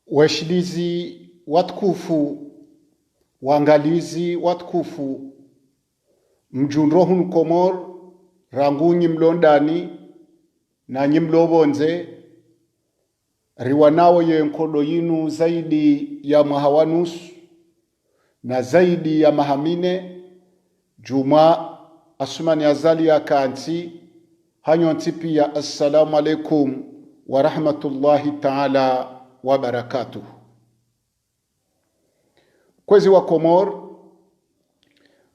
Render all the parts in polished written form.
Washilizi watukufu, waangalizi watukufu, mjunrohu Komor, rangunyi mlondani na nyimlobonze riwanao ye nkodo yinu zaidi ya mahawanus na zaidi ya mahamine juma asumani azali ya kanti hanyo ntipi ya assalamu alaikum wa rahmatullahi ta'ala wa barakatuh. Kwezi wa Komor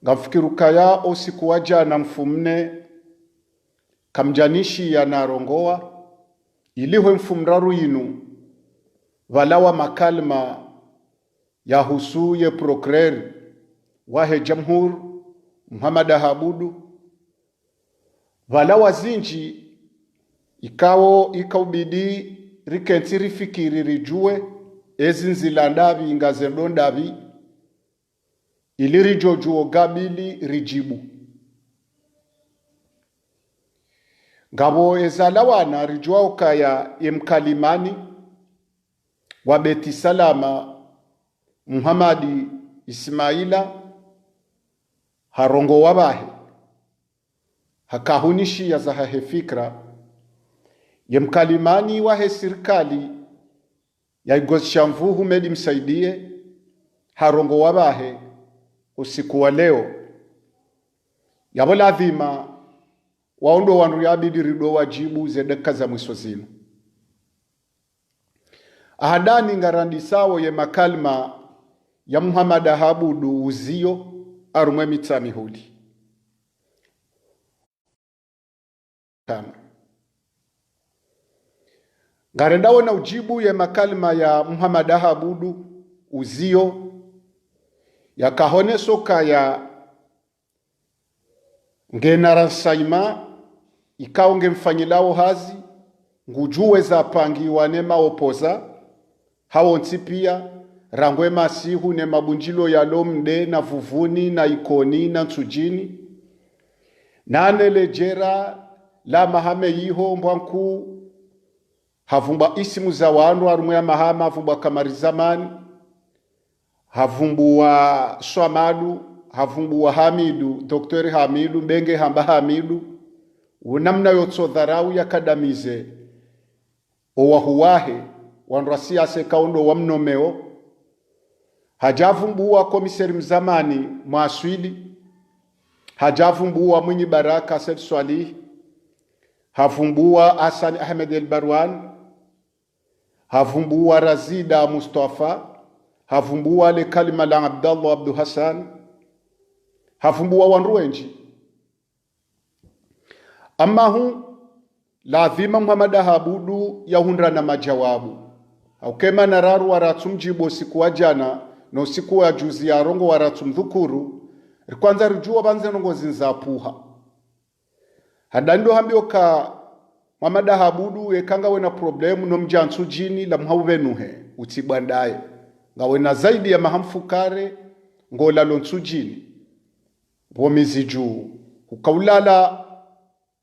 ngafikiru kaya osiku waja na mfumne kamjanishi ya narongoa ilihwe mfumraru yinu walawa makalma ya husu ye procureur wahe jamhur Muhammad Habudu walawa zinji ikaubidi rikenti rifikiri rijue ezinzilandavi ingazendondavi ilirijojuo gabili rijibu ngabo ezalawana rijua ukaya emkalimani wa Beti Salama Muhammadi Ismaila harongo wabahe hakahunishi ya zahahe fikra yemkalimani wahe sirikali ya igoshamvuhu medi msaidie harongo wabahe usiku wa leo yabo lazima waondo wandu yabidi rido wajibu zedeka za mwiso zinu ahadani ngarandi sawo ye makalma ya Muhammad Habudu uzio arumwe mitami hudi ngarendawo na ujibu ye makalma ya Muhammad Habudu uzio ya kahone soka ya ngenarasaima ikaonge mfanyilao hazi ngujuwe za pangi wanema opoza hao ntipia rangwe masihu ne mabunjilo ya lomde na vuvuni na ikoni na nsujini nane lejera la mahame yiho mbwanku havumba isimu za wanu arumwe ya mahama havumba kamari zamani havumbuwa Swamadu havumbuwa Hamidu Dr. Hamidu Mbenge hamba Hamidu unamna yotso dharau yakadamize owahuwahe wanrasiya se kaundo wamnomeo hajavumbuwa komiseri mzamani Mwaswili hajavumbuwa Mwinyi Baraka Said Swalih havumbuwa Hassan Ahmed El-Barwan havumbuwa Razida Mustafa havumbuwa le kalima la Abdallah Abdu Hassan havumbuwa wanruenji amahu lazima Muhammad Habudu yahundra na majawabu aukema nararu waratumjibu siku wajana na siku wa juzi ya rongo waratumdhukuru kwanza rijua banze nongo zinzapuha hadando hambio ka Muhammad Habudu ekanga wena problemu no mjansu jini la mhauvenuhe utibandaye ngawe na zaidi ya mahamfukare ngola lonsujini bomizi juu ukaulala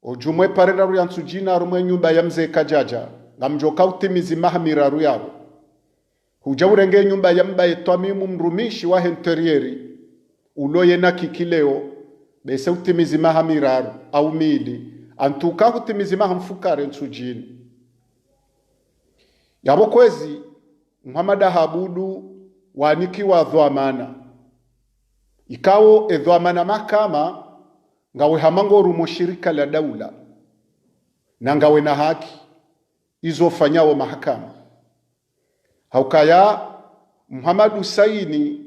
ojumwe parera ru yansujina rumwe nyumba ya mzee Kajaja ngamjoka utimizi mahamiraru yabo huja urenge nyumba ya mba etwamimu mrumishi wa interieri uloye na kikileo bese utimizi mahamiraru au mili antuka utimizi mahamfukare nsujini yabo kwezi Muhammad Habudu wanikiwa dhwamana ikawo edhwamana makama ngawe hamango rumo shirika la daula na ngawe na haki izo fanyawo mahakama haukaya Muhammadu Saini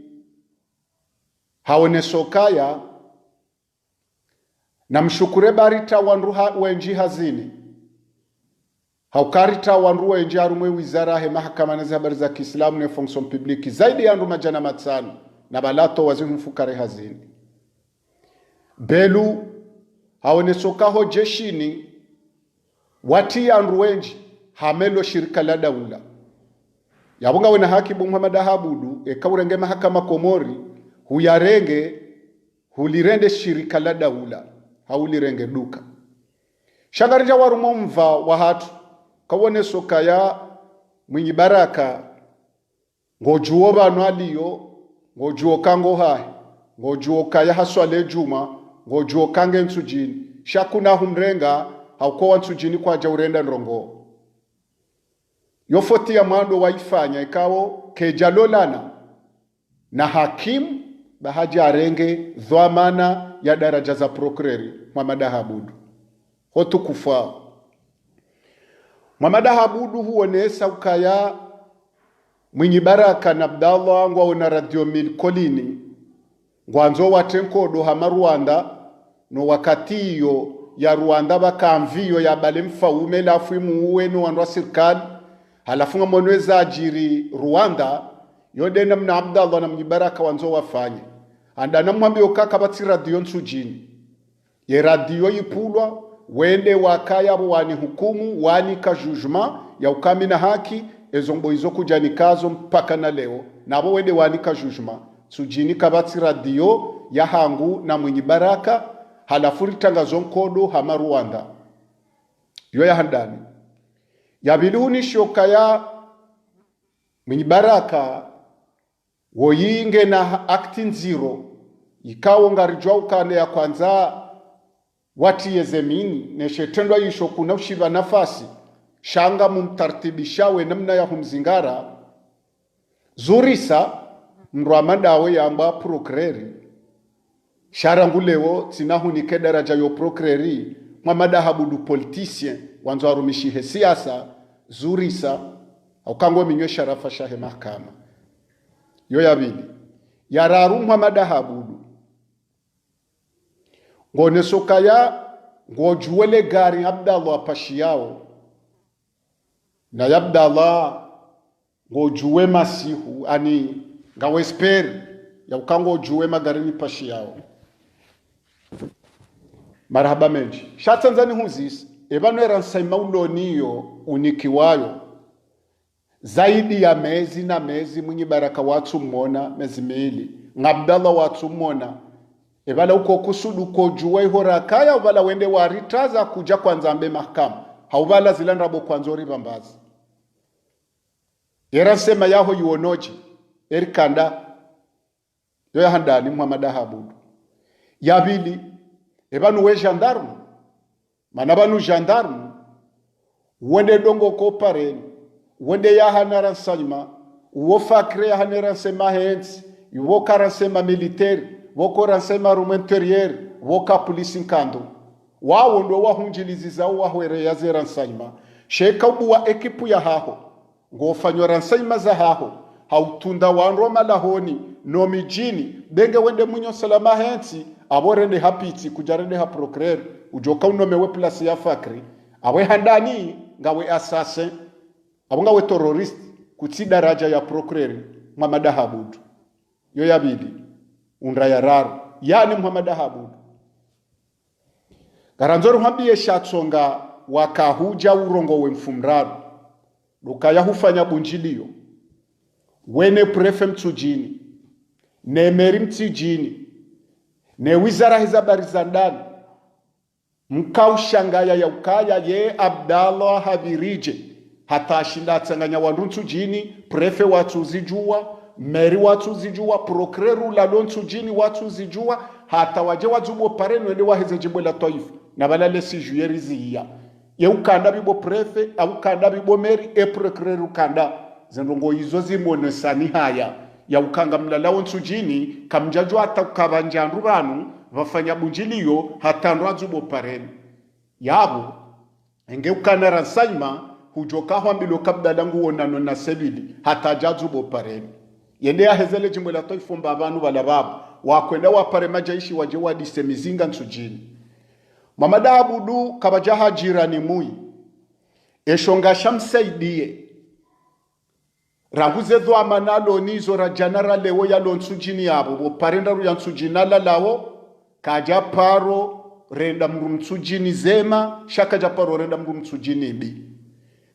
haone sokaya na mshukure barita wanruha wenji hazini haukarita wanru wenji arumwe wizara he mahakama na habari za Kiislamu ne fonction publique zaidi ya ndu majana matsano na balato wazimu mfukare hazini belu haone sokaho jeshini wati andu wenji hamelo shirika la daula yabunga wena hakibu Muhammad Habudu ekaurenge mahakama Komori huyarenge hulirende shirika la daula haulirenge duka shangarija warumo mva wa hatu kawone soka ya Mwinyi Baraka ngojuo banu aliyo ngojuo kango hai ngojuo kaya haswale juma ngojuo kange nsujini shakuna humrenga hauko nsujini kwa jaurenda nrongo yofoti ya mwando waifanya ikawo kejalolana na hakimu bahaja arenge dhamana ya daraja za prokureri Muhammad Habudu hotu kufa Muhammad Habudu huonesa ukaya mwinyi baraka na Abdallah ngwa ona radio milkolini ngwanzo watenkodo hama Rwanda no wakati iyo ya Rwanda bakamviyo ya bale mfaume lafu imuwe no wanwa serikali halafu mwanweza ajiri Rwanda yodena mna Abdallah na mnyibaraka wanzo wafanye andana mwambi okaka bati radio nsujini ye radio ipulwa wende wakaya wani hukumu wani ka jugement ya ukami na haki ezombo izo kujanikazo mpaka na leo nabo wende wani ka jugement sujini kabati radio ya hangu na mnyibaraka halafu ritangazo nkodo hama Rwanda yo ya handani ya biluni shokaya mnyibaraka woyinge na acting zero ikawo ngarijwa ukane ya kwanza wati yezemini neshetendwa yisho kuna ushiva nafasi shanga mumtartibishawe namna ya humzingara zurisa mrwamadawe yamba prokureri sharangulewo tinahunike daraja yo prokureri Muhammad Habudu politicien wanzo arumishihe siasa zurisa aukango minywe sharafa shahe mahakama yo yabili yararu Muhammad Habudu ngone sokaya ngojuwele gari Abdallah apashiyao na Abdallah ngojuwe masihu ani ngawesperi ya ukango juwe magarini pashiyao marhaba menji shatanzani huzis ebano eransaima uloniyo unikiwayo zaidi ya mezi na mezi mwinyi baraka watu mmona mezi miili ngabdallah watu mmona ebala uko kusudu ko juwa ihora kaya ubala wende waritaza kuja kwanza mbe mahakama haubala zilandrabo kwanzori bambazi eransema yaho yuonoji erikanda yo ya handani Muhammad Habudu yabili ebanu we gendarme manabanu gendarme wende dongo ko pareni wende ya hanara nsanyma wo fakre ya hanara nsema hens wo karansema militaire wo koransema rumo interieur wo ka police nkando wawo ndo wahunjiliziza wahwere ya zera nsanyma sheka ubuwa ekipu ya haho ngofanywa ransanyma za haho hautunda wanroma lahoni no mijini denge wende munyo salama hensi aborende hapiti kujarende ha procureur ujoka unomewe place ya fakri awe handani ngawe assassin abonga we terrorist kutsi daraja ya procureur Muhammad Habudu yo yabidi undra ya raru yani Muhammad Habudu garanzoro hambiye shatsonga wakahuja urongo we mfumraru dukaya hufanya bunjilio wene prefe mtujini ne meri mtijini ne wizara hizabari za ndani mkaushangaya ya ukaya ye Abdallah Habirije hata shinda tsanganya wandu mtujini prefe watu zijua meri watu zijua prokureru la lontu jini watu zijua hata waje wajubo parenu ende waheze jimbo la taifa na balale si juyeriziya ye ukanda bibo prefe au ukanda bibo meri e prokureru kanda zenongo izo zimonesani haya ya ukanga mlala ontu jini kamjajwa hata ukabanjandu banu vafanya bunjiliyo hata nrajubo parenu yabo enge ukanara nsanyma hujoka hwambilo kabdalangu wonano na sebili hata jajubo parenu yende ya hezele jimbo la taifa mbabanu balababu wakwenda wapare majaishi waje wadise mizinga nsujini Muhammad Habudu kabajaha jirani mui eshonga shamsaidie rahuze dho amanalo nizo ra janara lewo ya lonsujini yabo bo parenda ru ya nsujina lawo kaja paro renda mrumsujini zema shaka japaro renda mrumsujini bi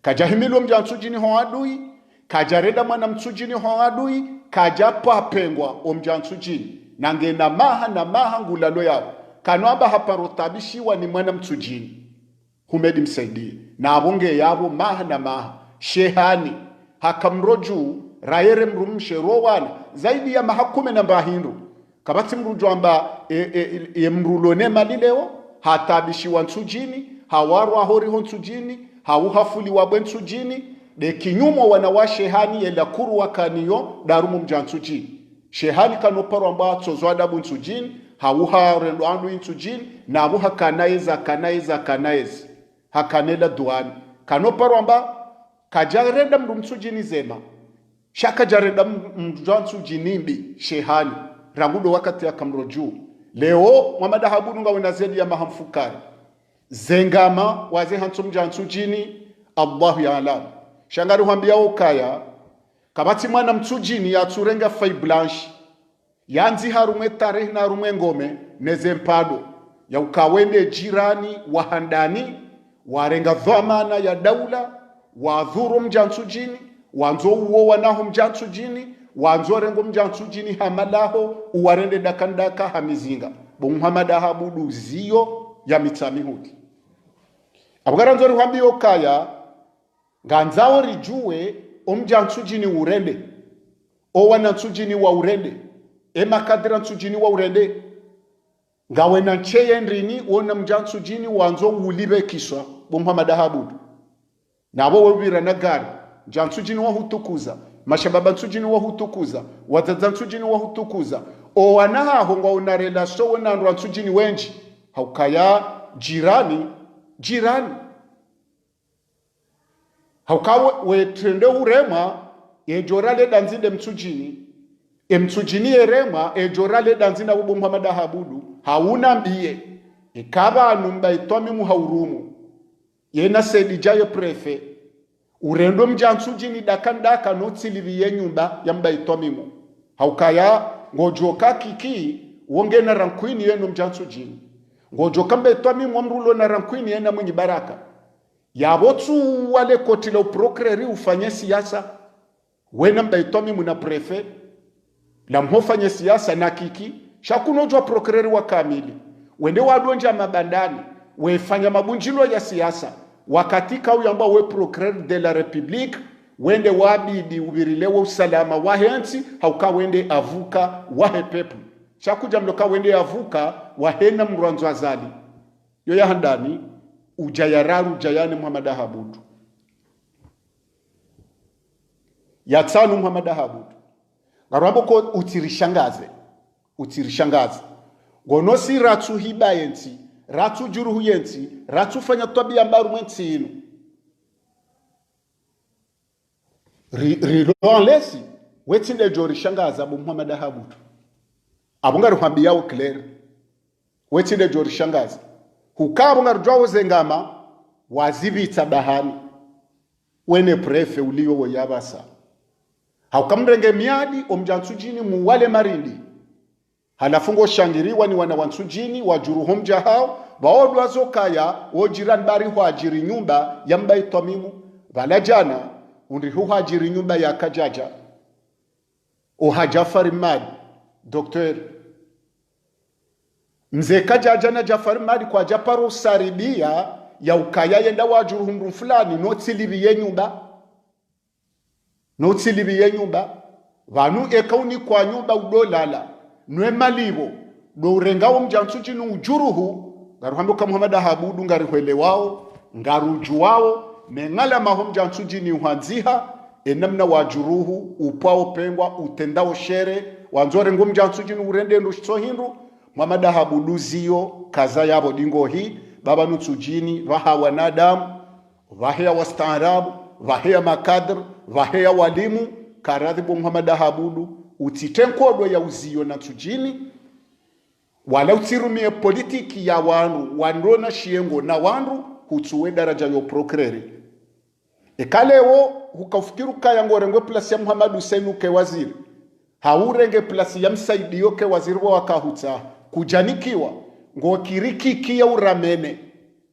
kaja himilo mja nsujini ho adui kaja renda mwana msujini ho adui kaja papengwa omja nsujini nange na maha ngulalo yabo kanwaba haparo tabishiwa ni mwana msujini humedi msaidie na abonge yabo maha shehani hakamroju raere mrumshe rowana zaidi ya mahakume na mbahindu kabati mrujo amba mrulone malileo hatabishi wansujini hawarwa hori honsujini hauhafuli wabwensujini de kinyumo wanawashehani yela kuru wakaniyo darumu mjansujini shehani kanoparo amba tozwada bunsujini hauha rendo andu insujini na abuha kanaeza hakanela duani kanoparo amba kajarenda mrumsujini zema shaka jarenda mjansujini mbi shehani rangudo wakati ya kamroju leo mwamada habudu nga wenazeli ya mahamfukari zengama waze hantum jansujini Allahu ya alam shangari huambia ukaya kabati mwana mtsujini ya turenga fai blanche yanzi harumwe tarehe na harumwe ngome neze mpado ya ukawende jirani wahandani warenga dhamana ya daula wadhuru mjansujini wanzo uo wanaho mjansujini wanzo rengo mjansujini hamalaho uwarende dakandaka hamizinga bo Muhammad ahabudu ziyo ya mitsamihudi abugara huambia ukaya nganzao rijue omjansujini urende owana nsujini wa urende emakadira nsujini wa urende ngawe na ncheye ndrini wona mjansujini wanzo ulibe kiswa bo Muhammad ahabudu nabo webira na gari jansujini wa hutukuza mashababa nsujini wa hutukuza wataza nsujini wa hutukuza owanaho ngo una relation na ndo nsujini wenji haukaya jirani haukawe wetrende urema ejorale danzinde mtsujini emtsujini erema ejorale danzina ubu Muhammad ahabudu hauna mbiye ikaba anumba itomi muhaurumu yena sedijaye prefe urendo mjansujini dakandaka notsiliviye nyumba ya mba itomi mu haukaya ngojoka kiki wonge na rankwini yeno mjansujini ngojoka mba itomi mu mrulo na rankwini yena mwenye baraka yabotu wale kotile uprokreri ufanye siasa wena mba itomi muna prefe la mhofanye siasa na kiki shakunojwa prokreri wa kamili wende wadonja mabandani wefanya mabunjilo ya siasa wakati kau yamba we procureur de la republique wende wabidi ubirilewe usalama wahensi hauka wende avuka wahe pepu shakuja mloka wende avuka wahena mruanzo azali yo ya handani ujayararu jayane Muhammad ahabudu ya tanu Muhammad ahabudu ngarambo ko utirishangaze gonosi ratu hibayensi ratu juruhu yensi ratu fanya tabia mbaru mwentinu rilonlesi wetinde jori shangaza bu Muhammad ahabudu abunga ruhambi yao clear wetinde jori shangaza hukabo ngarujwa zengama wazibita bahani wene prefe ulio woyabasa haukamrenge miadi omjansujini muwale marindi halafungo shangiriwa ni wana wansujini wajuruhomja hao baodwa zokaya wojiran bari huajiri nyumba ya mba itomimu vala jana undi huajiri nyumba ya kajaja ohajafari madi doktor mze kajaja na jafari madi kwa japaro saribia ya ukaya yenda wajuruhumru fulani notilibiye nyumba vanu ekauni kwa nyumba udolala nwe malibo do urengawo mjansujini ujuruhu ngaruhambo ka Muhammad ahabudu ngarihwele wao ngaruju wao mengala mahom mjansujini uhanziha enamna wajuruhu upao pengwa utendao shere wanzore ngum mjansujini urende ndushito hindu Muhammad ahabudu ziyo kaza yabo dingo hii baba nutsujini vaha wanadamu vahea wastaarabu vahea makadr vahea walimu karadhibu Muhammad ahabudu utitenkodwa ya uziyo na tsujini wala utirumie politiki ya wandu na shiengo na wandu hutuwe daraja yo prokreri ekalewo hukafikiru kaya ngorengwe plasi ya Muhammad Hussein uke waziri haurenge plasi ya msaidiyo ke waziri wa wakahuta kujanikiwa ngokiriki kia uramene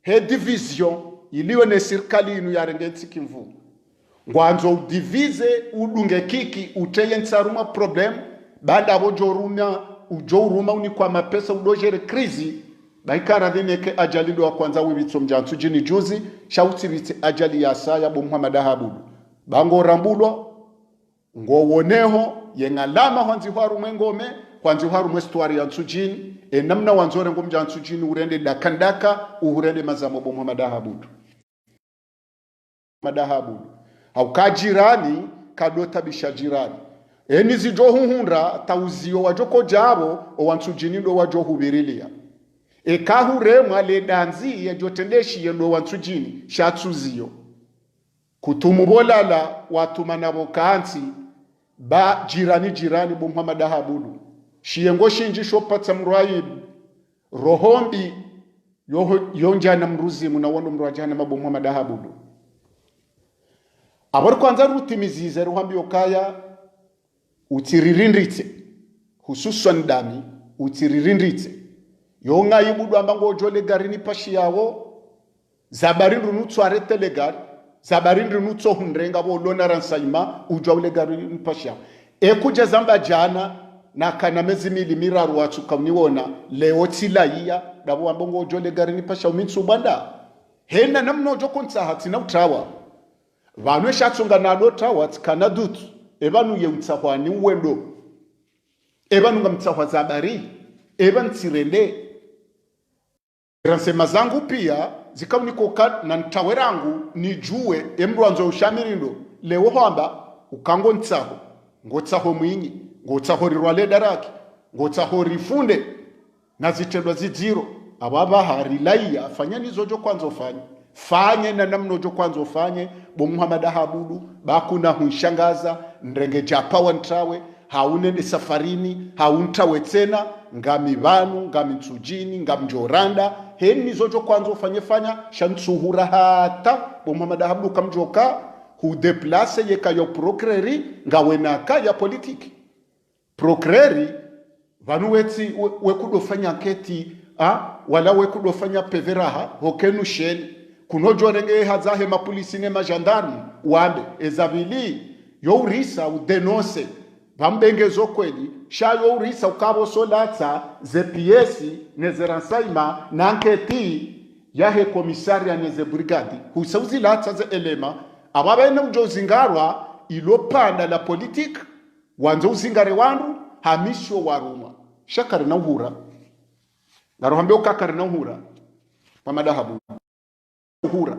he division iliwe ne serikali inu ya rengeti kimvu ngwanzo udivize udunge kiki uteye nsaruma problem baada abojoruna ujoruma uni kwa mapesa udojere krizi baikara dhineke ajali do kwanza wibitso mjansu jini juzi shauti biti ajali ya saya bo Muhammad ahabudu bango rambulwa ngowoneho yengalama hanzi haru mwengome kwanzi haru mwestuari ya nsujini namna wanzore ngomja nsujini urende dakandaka uhurende mazamo bomu madahabudu au kajirani kadota bishajirani nizijo huhunra tauzio wajoko jabo o wansujini ndo wajo hubirilia kahure mwale danzi ya jotendeshi yendo wansujini shatuzio kutumubolala watu manabo kansi ba jirani bo Muhammad Habudu shiyengo shinji shopatsa mrwaid rohombi yonja na mruzi munawono mrwajana mabo Muhammad Habudu abor kwanza rutimizize rohambi okaya utiririndritse hususan dami utiririndritse yonga yibudu ambango jole garini pashi yawo zabarindu nutsware telegari zabarindri nutso hundrenga bo lona ransaima ujwa ule gari mpasha kuja zamba jana na kana mezi mili miraru watu kamniwona leo tilaiya dabo ambongo jole gari nipasha umitsu banda hena namno joko ntahati na utawa vanwe shatsunga na lotawa kana dutu ebanu ye utsahwani uwendo ebanu ngamtsahwa zabari eban tirende ransema zangu pia zikaunikoka na ntawerangu nijue emrwanzo ushamirindo leo hamba ukango ntsaho ngotsaho mwinyi ngotsaho rirwale daraki ngotsaho rifunde na zitendwa ziziro ababa harilaiya fanya nizojo kwanza ufanye fanye na namno jo kwanza ufanye bo Muhammad Habudu bakuna hunshangaza ndrenge japawa ntawe haunende safarini hauntawe tena ngami vanu ngami tsujini ngami joranda heni zojo kwanza fanya shantsuhura hata bo Muhammad Habudu kamjoka hu deplace yeka yo procureri ngawenaka ya politiki procureri vanu weti wekudofanya keti wala wekudofanya peveraha hokenu sheni kunojorenge hazahe mapolisi ne majandarmu wambe ezabili yo urisa udenose vambengezo kweli shayo urisa ukabo solata zepiesi nezeransaima na anketi yahe komisaria neze brigadi husauzi lata ze elema ababene ujozingarwa ilopanda la politik wanzo uzingare wandu hamisho waruma shakari na uhura narohambe ukakari na uhura Muhammad Habudu uhura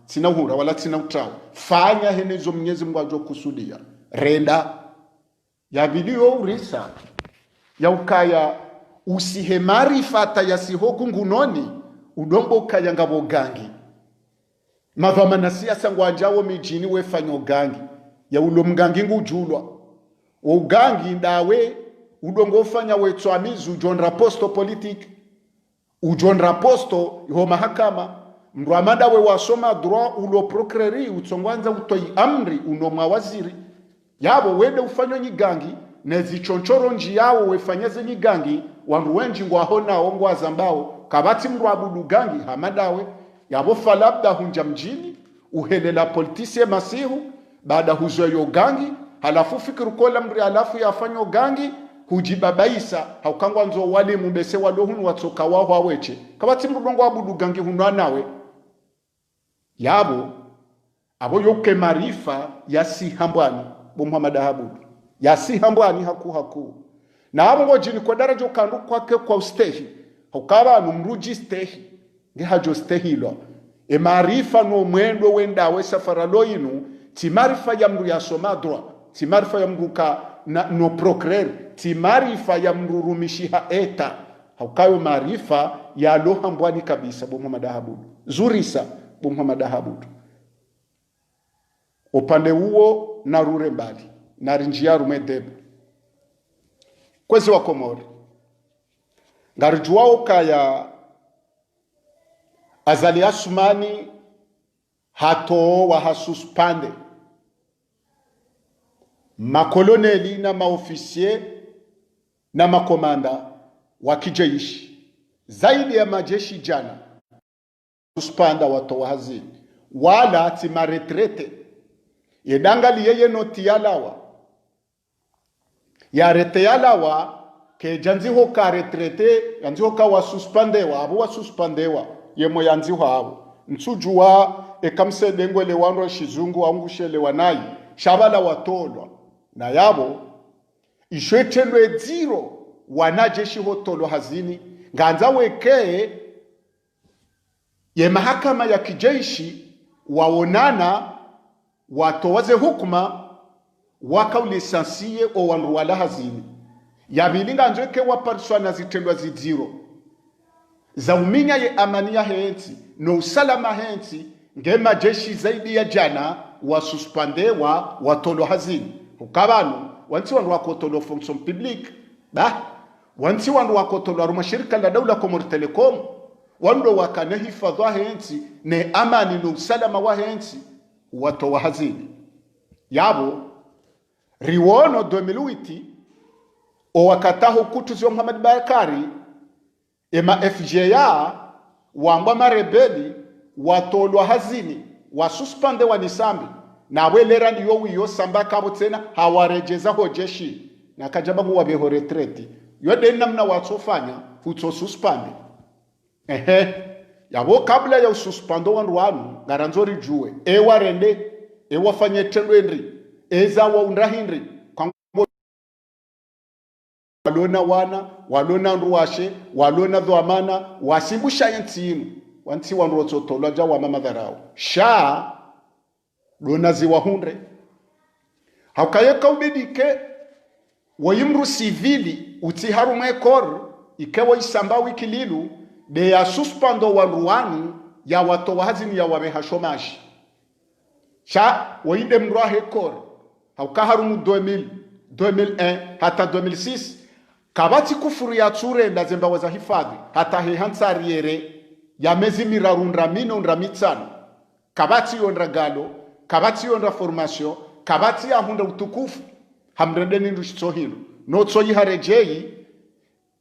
sina uhura wala sina utawa fanya henezo Mwenyezi Mungu ajokusudia renda ya video urisa ya ukaya usihemari fata ya sihoku ngunoni udongo ukaya ngabo gangi mavama na siasa ngwanjawo mijini wefanyo gangi ya ulo mgangi ngujulwa ugangi ndawe udongo ufanya wetwamizu ujon raposto politik ujon raposto ho mahakama mrwamada we wasoma droit ulo procureri utsongwanza utoi amri uno mawaziri yabo wende ufanyo nyigangi nezichonchoro njiyawo wefanyeze nyigangi wandu wenji ngwahona ongwa zambao kabati mrwabudu gangi hamadawe yabo falabda hunja mjini uhelela politisie masihu baada huzo yo gangi halafu fikiru kola mri halafu yafanyo gangi hujibabaisa haukangwa nzo wale mubese walohunu watoka waho aweche kabati mrudongo wabudu gangi hunwa nawe yabo abo yoke marifa yasi hambwani bo Muhammad Habudu yasi hambwani haku na abo ngojini kwa daraja ukandu kwake kwa ustehi hukaba numruji stehi ngehajo stehi lo marifa no mwendo wendawe safara loinu ti marifa ya mru ya somadwa ti marifa ya mru ka no procureur ti marifa ya mru rumishiha eta haukayo marifa ya lo hambwani kabisa bo Muhammad Habudu zurisa bo Muhammad Habudu upande huo na rure mbali na rinjia rumedebe kwezi wa Komori ngarijuwao kaya azali asumani hato wa hasuspande makoloneli na maofisie na makomanda wa kijeshi zaidi ya majeshi jana suspanda wato wa hazini wala timaretrete yedangali yeye notiyalawa ya reteyalawa ke janziho ka retrete yanziho ka wa suspendewa abo wa suspendewa yemo yanziho abo nsujua ekamse dengwele wanro shizungu angushele wanai shabala watolwa na yabo ishwetendwe dziro wanajeshi hotolo hazini nganza wekee ye mahakama ya kijeshi waonana watowaze hukuma wakaulisansiye o wanru wala hazini yabilinga njoke waparswa na zitendwa zidziro za uminya ye amani ya hensi no usalama hensi nge majeshi zaidi ya jana wasuspandewa watolo hazini ukabanu wanti wandu wakotolo fonction publique ba wanti wandu wakotolo aruma shirika la daula Comor Telecom wandu wakane hifadha hensi ne amani no usalama wa hensi wato wa hazini yabo riwono 2008 o wakataho kutuzi wa Muhammad Bakari ema FJA wamba marebeli watolwa hazini wasuspande wa nisambi na welera ndiyo wiyo samba kabo tena hawarejeza hojeshi na kajaba mu wabeho retreti yode namna watofanya futo suspande yabo kabla ya ususpando wanru garanzori juwe warende wafanye tendo henry eza wa undrahindri walona wana walona nruwashe walona dhamana wasibusha yentinu wanti wanru ototolwa ja wa mama dharau sha dona ziwa hundre haukayeka ubedike wayimru sivili utiharu mekor ikewa isamba wikililu de ya suspando wanruani ya watowa hazini ya wamehashomashi sha wainde mrua hekor haukaharumu 2001 hata 2006 kabati kufuru ya tsure ndazemba waza hifadhi hata hehansari yere ya mezi mirarundra mino ndra mitsano kabati yondra galo kabati yondra formation kabati ya hunda utukufu hamredeni ndushitso hilo no tsoyi harejei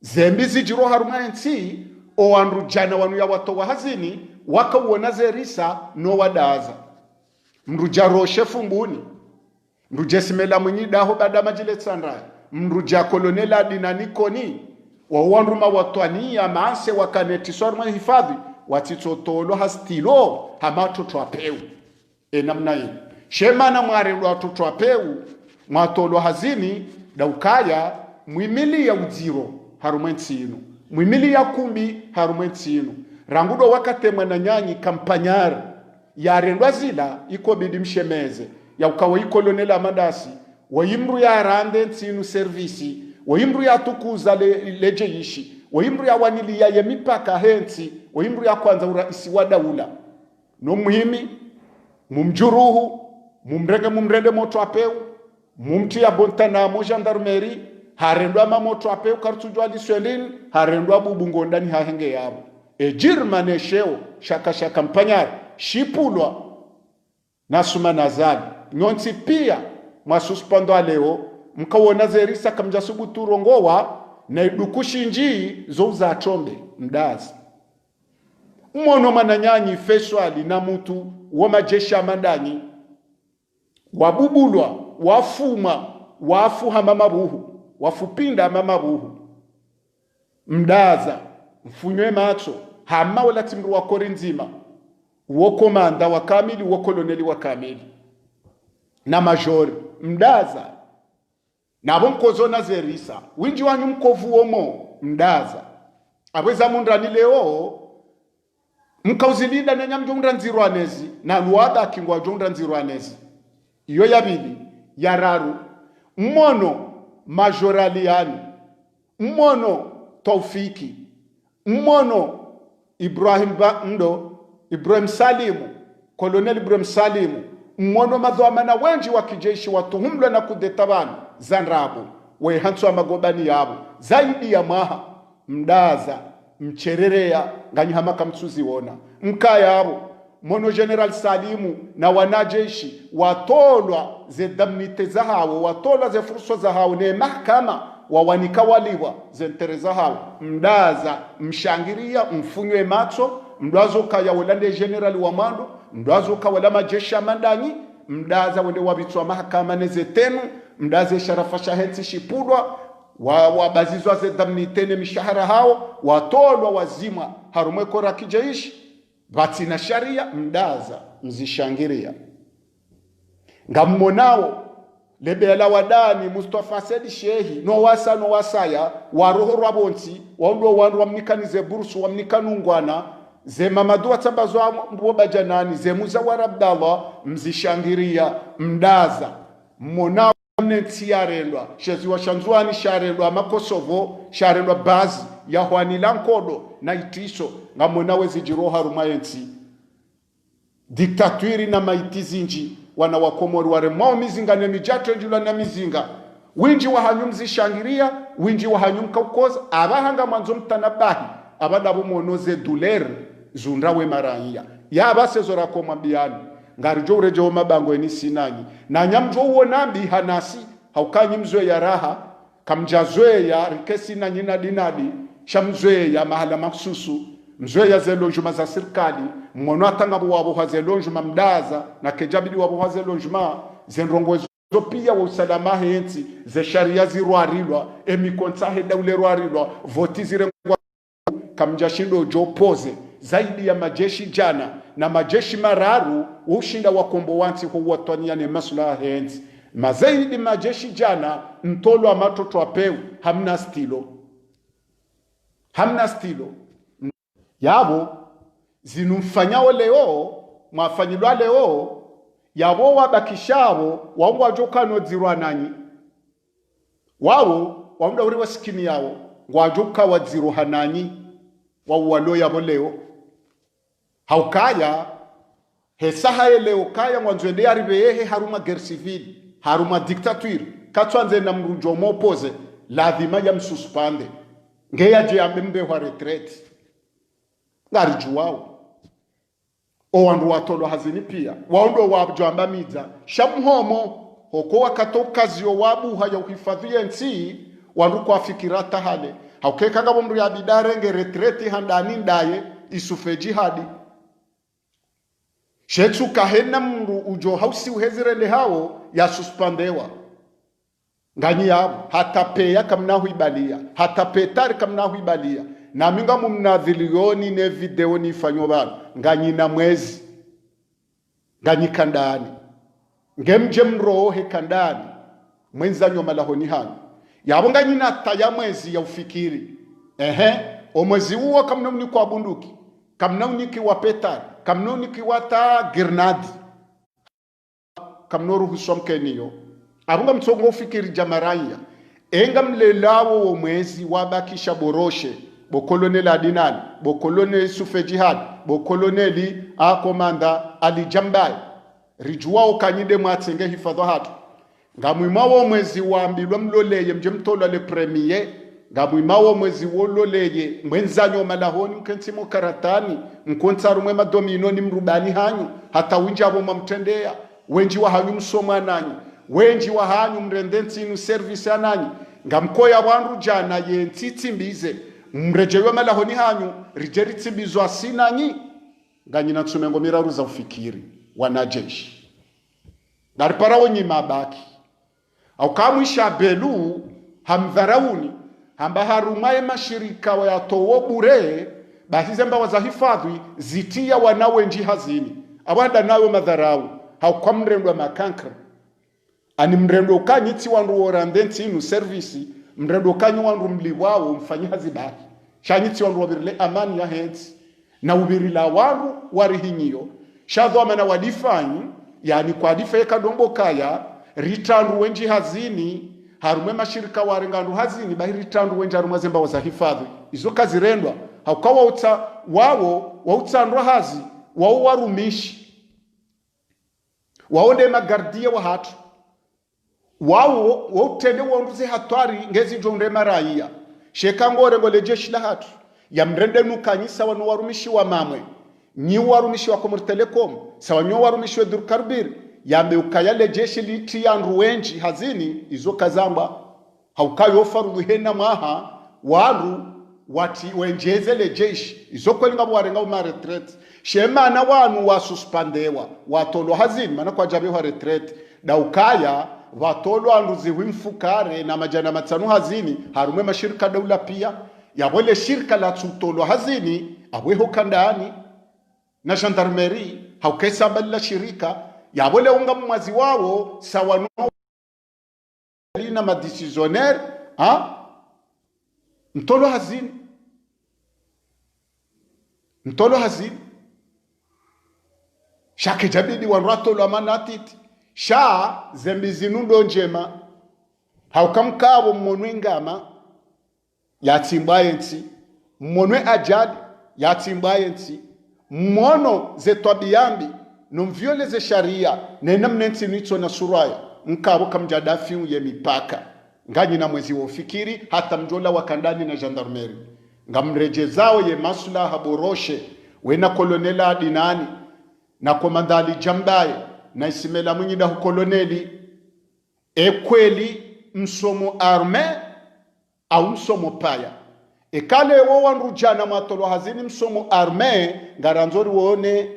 zembi zijiro harumayensi o wandu jana wanu ya watowa hazini waka uona zerisa no wadaza mruja roshe fumbuni mruja simela mwenyi daho bada majile tsandra mruja kolonela dinanikoni wa wanruma watwani ya maase wakaneti sorma hifadhi watitotolo hastilo hamatoto apeu namna hii shemana mware watoto apeu mwatolo hazini daukaya mwimili ya udziro harumwensinu mwimili ya kumbi harumwensinu rangudo wakatemwa na nyanyi kampanyari ya rendwa zila iko bidi mshemeze ya ukawa ikolonela madasi waimru ya rande nsinu servisi waimru ya tukuza lejeishi waimru ya wanili ya mipaka hensi waimru ya kwanza uraisi wa daula no muhimi mumjuruhu mumrende moto apeu mumti ya bontana mo gendarmerie harendwa mamoto apeu kartujwa liswelin harendwa bubungo ndani hahenge yabo jirmane sheo shaka kampanyari shipulwa nasuma nazali nyonsi pia masuspando leo mkawona zerisa kamja subutu rongowa na idukushi njii zouza atombe mdazi mwono mananyanyi feswali na mutu wa majesha mandani wabubulwa wafuma wafuha mamabuhu wafupinda mamabuhu mdaza mfunywe macho hama wala timru wa korinzima uwo komanda wa kamili uwo koloneli wa kamili na majori mdaza nabo mkozona zerisa winji wanyu mkovu omo mdaza abweza mundrani leo mkauzilida na nyamjo mndranzirwanezi na luada kingwa jondranzirwanezi iyo yabili yararu mmono majoraliani mmono Taufiki mmono Ibrahim Salimu Colonel Ibrahim Salimu mmono madhamana wenji wa kijeshi watuhumlwa na kudetabana zanrabu wehantswa magobani yabo zaidi ya maha mdaza mchererea nganyihama mtsuzi wona mkaya yabo mono General Salimu na wanajeshi watolwa ze damnite zahawo watolwa ze furso zahawo ne mahkama wawanika waliwa ze ntereza hawo mdaza mshangiria mfunywe macho mdazo kaya walande general wa mando mdazo kawala majeshi mandani mdaza wende wabitswa mahakama nezetenu mdaze sharafa shahensi shipudwa wabazizwa ze damnite ne mishahara hao watolwa wazima harumwe kora kijaishi bati na sharia mdaza mzishangiria ngammonao lebela wadani Mustafa Said Shehi no wasaya waroho rabonti waundo wandu wamnikanize bursu wamnikanungwana ze Mamadu atambazwa mboba janani ze Muzawar Abdallah mzishangiria mdaza mona mnetiarelwa shezi wa shanzuani sharelwa makosovo sharelwa bazi ya hwani lankodo na itiso ngamona wezi jiroha rumayensi diktatwiri na maitizi nji wana wakomori ware mao mizinga ne mijato njula na mizinga winji wa hanyum zishangiria winji wa hanyum kaukoza abahanga manzo mtanabahi abadabu monoze duler zundawe maranya ya abase zora komambiani ngarijo urejo mabango eni sinanyi na nyamjo uo nambi hanasi haukanyi mzwe ya raha kamjazwe ya rikesi na nyina dinadi shamzwe ya mahala maksusu mzwe ya zelonjuma za sirkali mwono atangabu wabo hazelonjuma mdaza na kejabidi wabo hazelonjuma zenrongozo pia wa usalama henti ze sharia zirwarilwa emikontahe daule rwarilwa voti zirengwa kamjashindo jopoze zaidi ya majeshi jana na majeshi mararu ushinda wakombo wanti huwatwania ne maslaha henti mazaidi majeshi jana mtolo amatoto apeu hamna stilo yabo zinumfanyawo leo mwafanyilwa leo yabo wabakishabo wangu wajokano dzirwa nanyi wao wamda uri wasikini yao ngwajoka wadziro hananyi wao walo yabo leo haukaya hesaha leo kaya ngwanzwende aribehe haruma guerre civile haruma dictature katwanze na mrujo mopoze lazima ya msuspande ngeya je ambembe wa retraite ngarijuwao owandu watolo hazini pia waondo wabjamba midza shamhomo hoko wakatokazio wabu haya uhifadhia nsi wandu kwa fikira tahale haukeka ngabo mru ya bidare nge retreti handani ndaye isufe jihadi shetsu kahena mru ujo hausi uhezirele hao ya suspendewa ngani yabo hata peya kamnahu ibalia hata petari kamnahu ibalia na minga mumnadhilioni ne video ni fanyo bana nganyi na mwezi nganyi kandani ngemje mrohe kandani mwenza nyoma lahoni hani yabo nganyi na taya mwezi ya ufikiri o mwezi huo kamnoni kwa bunduki kamnoni ki wapetari kamnoni ki wata grenade kamnoru husomkeniyo abunga mtsongo ufikiri jamaraya enga mlelawo o mwezi wabakisha boroshe bokoloneli adinani bokoloneli sufe jihad bokoloneli akomanda alijambai rijuwao kanyide mwatenge hifadho hatu ngamwimawo mwezi waambilwa mloleye mje mtolo le premier ngamwimawo mwezi wololeye mwenzanyo malahoni mkentimo karatani mkontaru mwema domino ni mrubani hanyu hata winjabo mamtendea wenji wa hanyu msoma nanyi wenji wa hanyu mrendenti inu service ananyi ngamkoya wanru jana yentiti mbize mrejewe malahoni hanyu rijeri tibizo asinanyi nganyina tsumengo miraru za ufikiri wanajeshi daripara wenye mabaki au kamwisha belu hamdharauni hamba harumaye mashirika wa yatowo bure basize mba wazahifadhi zitia wanawe nji hazini awanda nawe madharau hau kwa mrendo makankra ani mrendo kanyiti wandu orandenti inu servisi mrendo kanyu wandu mliwao mfanyazi baki shanyiti wandu wabirile amani ya henti na ubirila wandu warihinyo shadho amana wadifanyi yani kwa difa eka dombo kaya ritandu wenji hazini harume mashirika warengandu hazini bahi ritandu wenji harume zemba wazahifadhi izo kazi rendwa haukawa wautandwa hazi wao warumishi waonde magardia wa hatu wao utende wanduze hatwari ngezi jonde maraia shekangore ngole jeshi la hatu ya mrende nukanyisa wanu warumishi wa mamwe nyi warumishi wa Komor Telecom sawa nyo warumishi wa Durkarbir ya meukayale jeshi liti ya nruwenji hazini izo kazamba haukayo faru hena maha waru wati wenjezele jeshi izo kwelinga warenga uma retreat shema na wanu wasuspandewa watolo hazini mana kwa jabe wa retreat daukaya watolo anduzi wimfukare na majana matanu hazini harume mashirika daula pia yabole shirika la tutolo hazini abweho kandani na gendarmerie haukesa bala shirika yabole unga mwazi wao sawa na madecisionnaire mtolo hazini shake jabidi wanratolo amanatiti sha zembizinundo njema haukamkabo mmonwe ngama yatimbaye nti mmonwe ajali yatimbaye nti mmono zetwabiyambi nomvioleze sharia nena mnensi nito na suraya mkabo kamjadafi ye mipaka nganyi na mwezi wofikiri hata mjola wakandani na gendarmerie ngamrejezao ye maslaha boroshe wena kolonela dinani na komandali jambaye na isimela mwinyi da koloneli ekweli msomo arme au msomo paya ekale wo wanrujana matolo hazini msomo arme ngaranzori wone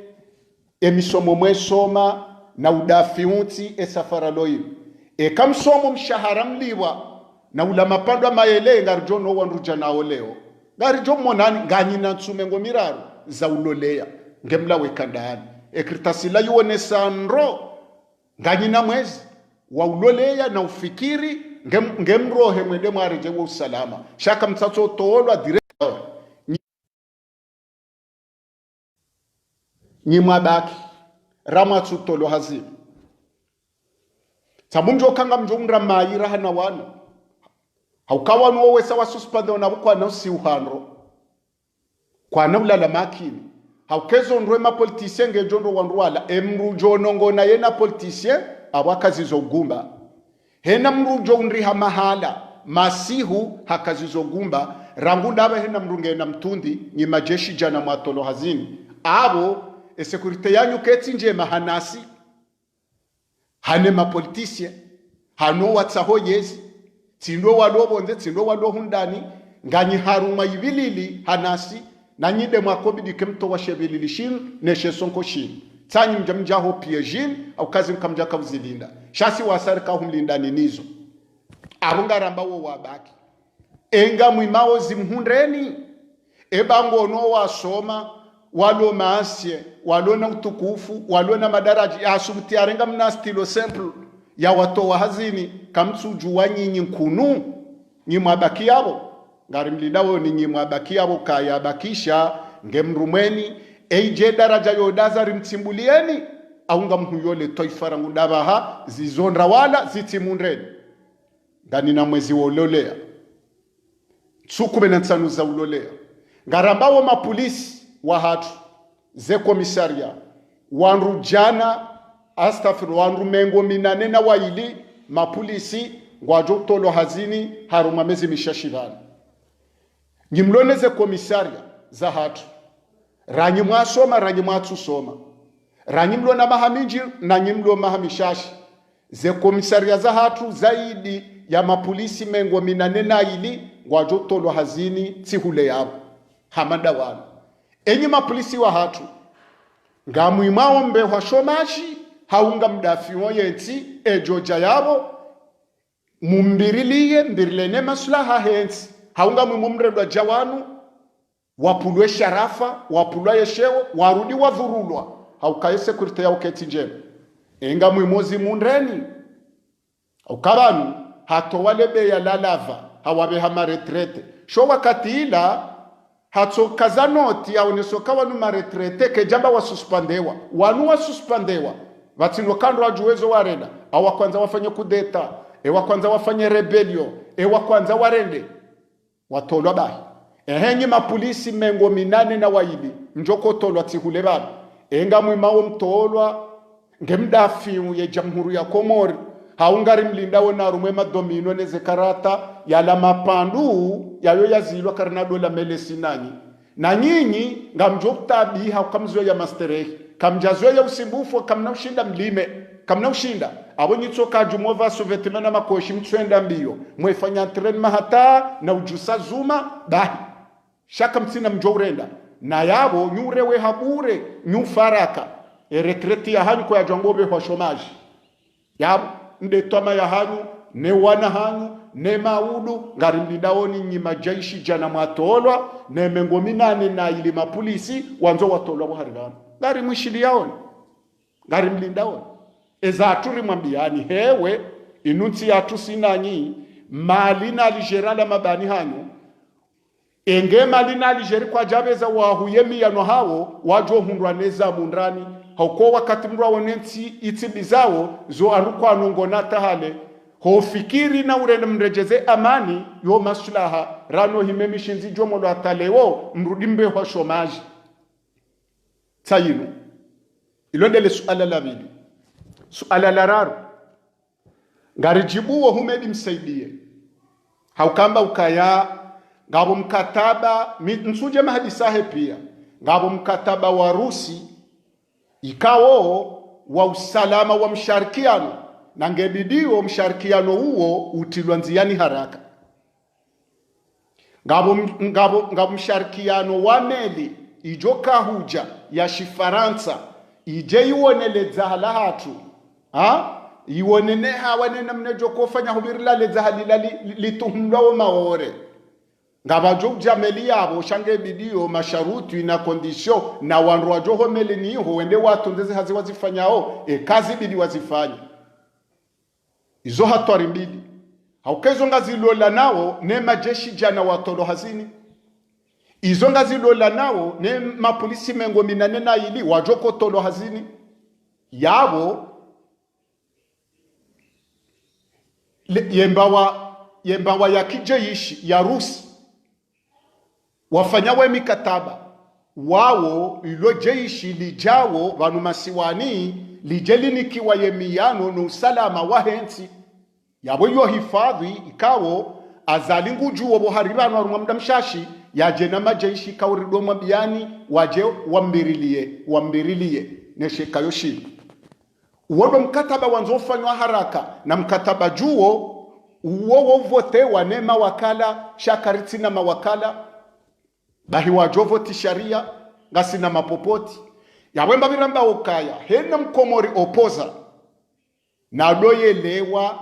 emisomo mwesoma na udafiunti esafara loyi ekamsomo mshahara mliwa na ulama pandwa mayele ngarjono wanrujana oleo ngarijo monani nganyina nsumengo miraru za uloleya ngemla wekandani ekritasila yuone sanro nganyina mwezi wa uloleya na ufikiri ngemrohe mwende mwareje wa usalama shaka mtsatso toolwa dire nyimabaki ramatsu tolo hazini sabumjo kanga mjongra mayira hana wanu haukawanu wowe sawa suspende onabukwa na si uhanro kwa naulala makini haukezo ndwema politisien ngejondo wanruala emrujo nongona yena politisien abakazizo gumba hena mrujo unriha mahala masihu hakazizo gumba rangu ndaba hena mrunge na mtundi ni majeshi jana mwatolo hazini abo esekurite yanyu keti njema hanasi hane mapolitisien hano watsaho yezi tindo walobonde tindo walohundani nganyi haruma ibilili hanasi na nyide mwakobidi kemto wa shebilili shin neshe sonko shin tanyi mjamjaho piejin au kazi mkamjaka uzilinda shasi wasari kahumlindani nizo arunga rambawo wabaki enga mwimao zimhundreni ebango no wasoma walo maasye walo na utukufu walo na madaraji asubuti arenga mna stilo simple ya watowa hazini kamtsuju wanyinyi nkunu nyimwabaki yabo ngari mlidawo ni nyimwabaki yabo kayabakisha ngemrumweni eije daraja yodaza rimtimbulieni aunga mhuyole toifara ngudabaha zizondra wala zitimundreni ngani na mwezi wa ulolea tsuku benensanu za ulolea ngarambawo mapolisi wa hatu ze komisaria wanrujana astaghfir wanru mengo minane na waili mapolisi ngwajo tolo hazini haruma mezi mishashivani nyimloneze komisaria za hatu ranyi mwasoma ranyi mwatsusoma ranyi mlo na mahaminji na nyimlo mahamishashi ze komisaria za hatu zaidi ya mapolisi mengo minane na ili ngwajo tolo hazini tihule yabo hamada wanu enyi mapolisi wa hatu ngamwimao mbe wa shomashi haunga mdafiwo yeti ejoja yabo mumbiriliye mbirilene maslaha hensi haunga mwimumredwa jawanu wapulwe sharafa wapulwa yeshewo warudi wadhurulwa haukaye sekurite ya uketi njema enga mwimozi mundreni haukabanu hato walebe ya lalava hawabe hama retrete sho wakati ila hato kazanoti ya unesoka wanu maretrete kejamba wasuspandewa wanu wasuspandewa watino kando wajuwezo warenda awa kwanza wafanye kudeta ewa kwanza wafanye rebelio ewa kwanza warende watolwa bahi ehenye mapolisi mengo minane na waili njoko tolwa tihule babi enga mwimao mtolwa ngemdafiu ye jamhuri ya Komori haungari mlindawo na rumwe madomino neze karata yala mapandu yayo yazilwa karina dola melesi nanyi na nyinyi ngamjoktabi haukamzo ya masterehi kamjazwe ya usimbufu kamna ushinda mlime kamna ushinda abo nyitsoka jumova sovetime na makoshi mtwenda mbio mwefanya tren mahata na ujusa zuma bahi shaka mtsina mjorenda na yabo nyurewe habure nyufaraka retreti ya hanyu kwa jangobe kwa shomaji yabo nde toma ya hanyu ne wana hanyu ne maudu ngari mlidaoni nyima jaishi jana mwatolwa ne mengominane na ili mapolisi wanzo watolwa buharigana ngari mwishili yaoni ngari mlindaoni eza aturi mwambiani hewe inunti ya tusinanyi malina alijerala mabani hanyu enge malina alijeri kwa jabeza wahuyemi yano hawo wajo hundwa neza mundrani hauko wakati mrwa wonensi itibizawo zo arukwa nongonata hale hofikiri na urende mrejeze amani yo maslaha rano himemi shinzi jomo lo atalewo mrudimbe wa shomaji tayinu ilondele suala la bili suala la raru ngarijibu wa humedi msaidie haukamba ukaya ngabo mkataba nsuje mahadisahe pia ngabo mkataba wa Rusi ikawo wa usalama wa msharikiano na ngebidio msharikiano huo utilwa nziani haraka ngabo msharikiano wa meli ijoka huja ya shifaransa ije iwoneleza halahatu iwonene hawanena mnejo kofanya hubirila leza halila lituhumlawo maore ngabajo jameli yabo shange bidio masharuti na kondisio na wanru wajoho meli niho wende watu ndeze hazi wazifanyao kazi bidi wazifanya izo hatwari mbili haukezo ngazilola nao ne majeshi jana watolo hazini izo ngazilola nao ne mapolisi mengo minane na ili wajoko tolo hazini yabo yembawa ya kijeshi ya Rusi wafanyawe mikataba wao ilo jeshi lijawo vanu masiwani lijelinikiwa yemiyano no usalama wa hensi yabo yo hifadhi ikawo azalingu juwo boharibano arumwa mdamshashi yaje na majeshi kawrido mabiani waje wambirilie nesheka yoshi uwodo mkataba wanzofanywa haraka na mkataba juwo uwo vote wanema wakala shakaritsi na mawakala bahi wajovo tisharia ngasi na mapopoti yawemba biramba okaya hena mkomori opoza na doyelewa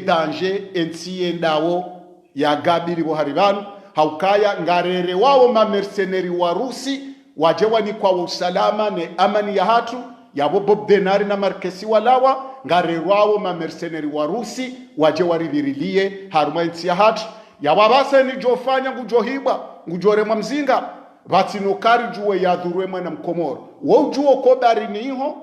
danger ensiendawo ya gabiri boharibanu haukaya ngarere wao mamerceneri wa Rusi wajewa ni kwa usalama ne amani ya hatu yabo Bob Denari na Markesi walawa ngarere wao mamerceneri wa Rusi wajewa rivirilie haruma ensi ya hatu yawabase ni jofanya ngujohiba ngujore mzinga batinokari juwe ya dhurwema na mkomoro wo juo kobari niho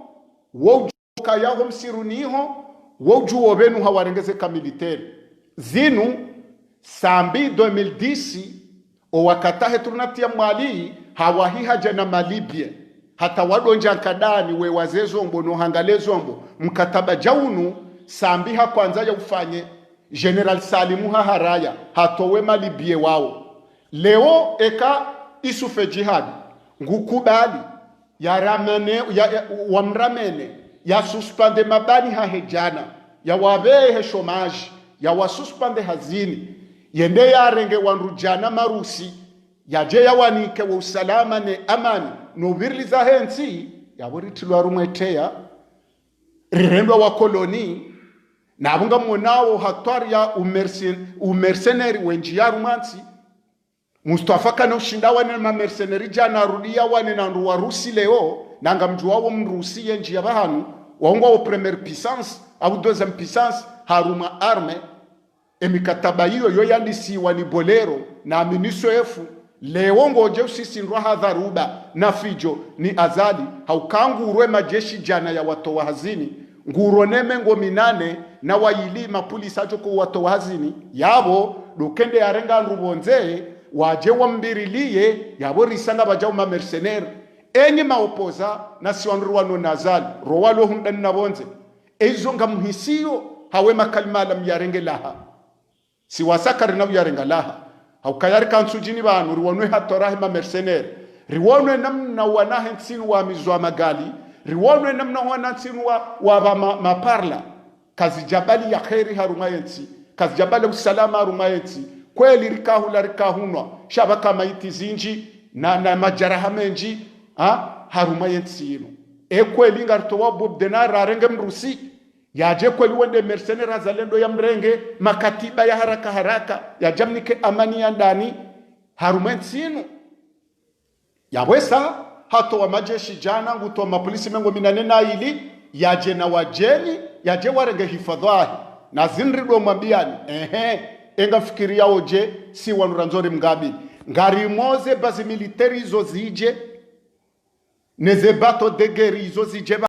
wo juo kayaho msiru niho wo juo benu hawarengeze kamiliteri zinu sambi 2010 o wakatahe tunatia mwali hawahi haja na malibye hata wadonja nkadani we wazezombo no hangalezombo mkataba jaunu sambi ha kwanza ya ufanye General Salimu Haraya hatowe malibye wao leo eka isufe jihadi ngukubali ya ramene wamramene ya suspende mabani hahejana ya wabehe shomaji ya wasuspende hazini yende ya renge wanrujana marusi ya je ya wanike wa usalama ne amani no virli za hensi ya woritilwa rumwetea rirendwa wa koloni na abunga mwanao hatwari ya umercenary wenji ya rumansi Mustafa kana ushinda wane ma mercenary jana rudia wane na ndu Warusi leo nanga mjua wo mrusi yenji ya bahanu waungwa wo premier puissance au deuxième puissance haruma arme emikataba hiyo yo yandisi wani bolero na miniso efu leo ngoje usisi nrwa hadharuba na fijo ni azali haukangu urwe majeshi jana ya watowa hazini nguroneme ngo minane na wayili mapolisi ajo ko watowa hazini yabo dokende yarenga nrubonze waje wambirilie yabo risanga baja uma mercenaire enye maopoza na siwanruwa no nazali rowalo hundani nabonze ezo ngamuhisio hawe makalima alam yarenge laha siwasakari na yarenga laha haukayari kansujini banu riwonwe hatorahe ma mercenaire riwonwe namna wanahe nsinu wa mizwa magali riwonwe namna wana nsinu wa maparla kazi jabali ya kheri harumayensi kazi jabali usalama harumayensi kweli rikahula rikahunwa shabaka maiti zinji na majaraha menji harumayensi ino kweli ngartowa Bob Denari arenge mrusi yaje kweli wende mercenaire azalendo ya mrenge makatiba ya haraka haraka ya jamnike amani ya ndani harumayensi ino yawesa hato wa majeshi jana nguto mapolisi mengo minane na ili yaje na wajeni yaje warenge hifadhahi na zinrido mwambiani enga fikiria oje si wanuranzori mgabi ngari moze bazi militeri izo zije neze bato de guerre izo zije